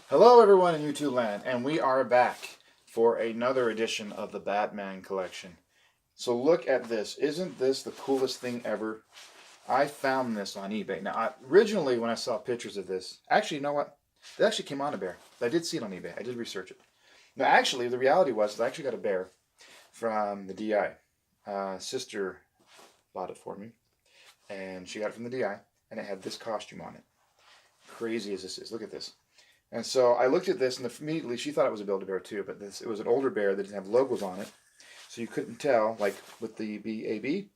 Hello everyone in YouTube land, and we are back for another edition of the Batman collection. So look at this. Isn't this the coolest thing ever? I found this on eBay. Now, originally when I saw pictures of this, actually, you know what? It actually came on a bear. I did see it on eBay. I did research it. Now, actually, the reality was I actually got a bear from the DI. Sister bought it for me, and she got it from the DI, and it had this costume on it. Crazy as this is. Look at this. And so I looked at this, and immediately she thought it was a Build-A-Bear too, but it was an older bear that didn't have logos on it, so you couldn't tell, like with the BAB,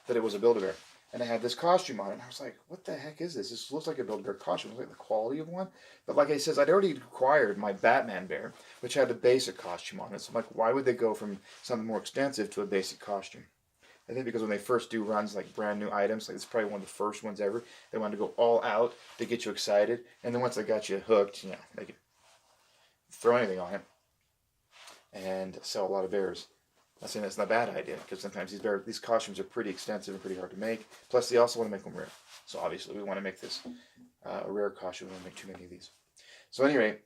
that it was a Build-A-Bear. And it had this costume on it, and I was like, what the heck is this? This looks like a Build-A-Bear costume. It looks like the quality of one. But like I said, I'd already acquired my Batman bear, which had a basic costume on it. So I'm like, why would they go from something more expensive to a basic costume? I think because when they first do runs, like brand new items, like it's probably one of the first ones ever, they wanted to go all out to get you excited. And then once they got you hooked, you know, they could throw anything on it and sell a lot of bears. I'm saying that's not a bad idea, because sometimes these costumes are pretty extensive and pretty hard to make. Plus, they also want to make them rare. So obviously, we want to make this a rare costume. We don't make too many of these. So anyway,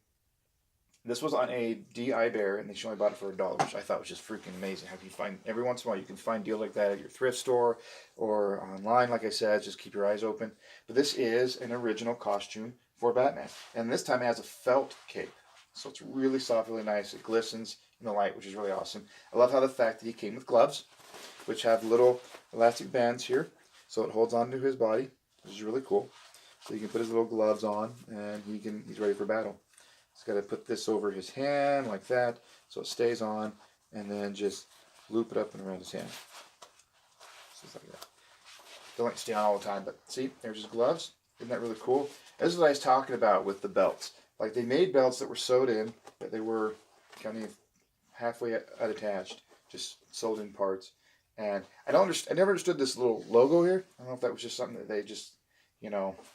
this was on a DI bear, and she only bought it for $1, which I thought was just freaking amazing. How can you find, every once in a while, you can find deals like that at your thrift store or online, like I said. Just keep your eyes open. But this is an original costume for Batman. And this time it has a felt cape. So it's really soft, really nice. It glistens in the light, which is really awesome. I love how the fact that he came with gloves, which have little elastic bands here, so it holds on to his body, which is really cool. So you can put his little gloves on, and he's ready for battle. He's got to put this over his hand like that, so it stays on, and then just loop it up and around his hand. Just like that. Don't like stay on all the time, but see, there's his gloves. Isn't that really cool? This is what I was talking about with the belts. Like, they made belts that were sewed in, but they were kind of halfway unattached, just sold in parts. And I never understood this little logo here. I don't know if that was just something that they just,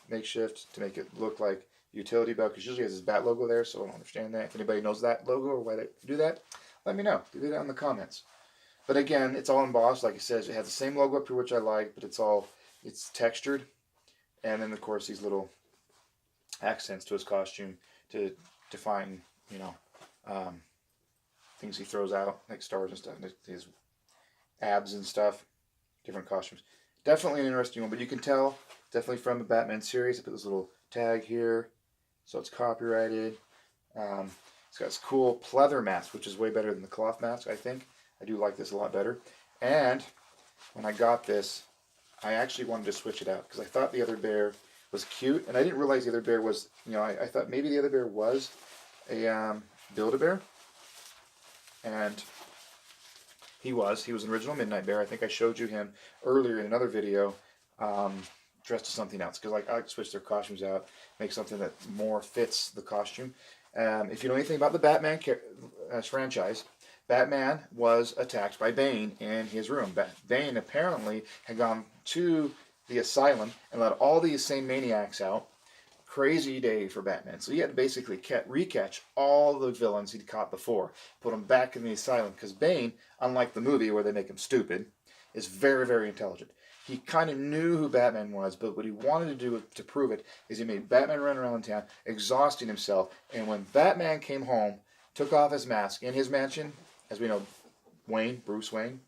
makeshift to make it look like a utility belt, because usually it has this bat logo there, so I don't understand that. If anybody knows that logo or why they do that, let me know. Leave it down in the comments. But again, it's all embossed, like it says. It has the same logo up here, which I like, but it's textured. And then, of course, these little accents to his costume to define, things he throws out, like stars and stuff, his abs and stuff, different costumes. Definitely an interesting one, but you can tell, definitely from the Batman series. I put this little tag here, so it's copyrighted. It's got this cool pleather mask, which is way better than the cloth mask, I think. I do like this a lot better. And when I got this, I actually wanted to switch it out, because I thought the other bear was cute, and I didn't realize the other bear was, I thought maybe the other bear was a Build-A-Bear, and he was an original Midnight Bear. I think I showed you him earlier in another video, dressed as something else, because I like to switch their costumes out, make something that more fits the costume. If you know anything about the Batman franchise, Batman was attacked by Bane in his room. Bane apparently had gone to the asylum and let all the insane maniacs out. Crazy day for Batman. So he had to basically recatch all the villains he'd caught before, put them back in the asylum, because Bane, unlike the movie where they make him stupid, is very, very intelligent. He kind of knew who Batman was, but what he wanted to do to prove it is he made Batman run around town, exhausting himself, and when Batman came home, took off his mask in his mansion, as we know, Bruce Wayne,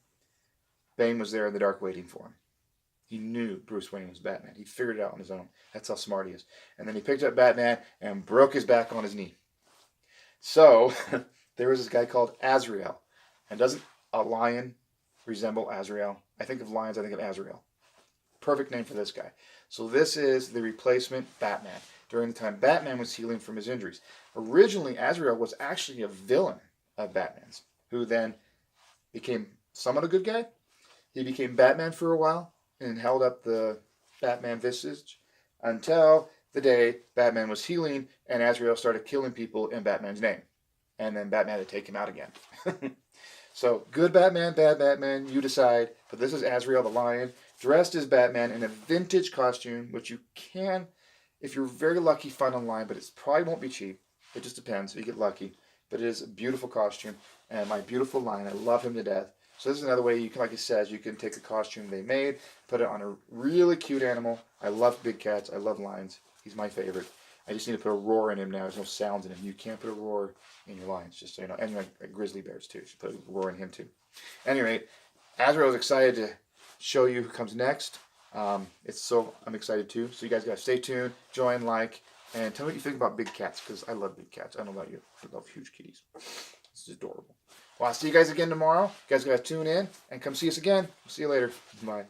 Bane was there in the dark waiting for him. He knew Bruce Wayne was Batman. He figured it out on his own. That's how smart he is. And then he picked up Batman and broke his back on his knee. So, there was this guy called Azrael. And doesn't a lion resemble Azrael? I think of lions, I think of Azrael. Perfect name for this guy. So this is the replacement Batman during the time Batman was healing from his injuries. Originally, Azrael was actually a villain of Batman's, who then became somewhat a good guy. He became Batman for a while and held up the Batman visage until the day Batman was healing and Azrael started killing people in Batman's name. And then Batman had to take him out again. So, good Batman, bad Batman, you decide. But this is Azrael the Lion, dressed as Batman in a vintage costume, which you can, if you're very lucky, find online, but it probably won't be cheap. It just depends if you get lucky. But it is a beautiful costume, and my beautiful Lion, I love him to death. So this is another way you can, like it says, you can take a costume they made, put it on a really cute animal. I love big cats. I love lions. He's my favorite. I just need to put a roar in him now. There's no sounds in him. You can't put a roar in your lions, just so you know. And like grizzly bears too. You should put a roar in him too. Anyway, Azrael's excited to show you who comes next. I'm excited too. So you guys gotta stay tuned, join, like, and tell me what you think about big cats, because I love big cats. I don't know about you. I love huge kitties. This is adorable. Well, I'll see you guys again tomorrow. You guys gotta tune in and come see us again. See you later. Bye.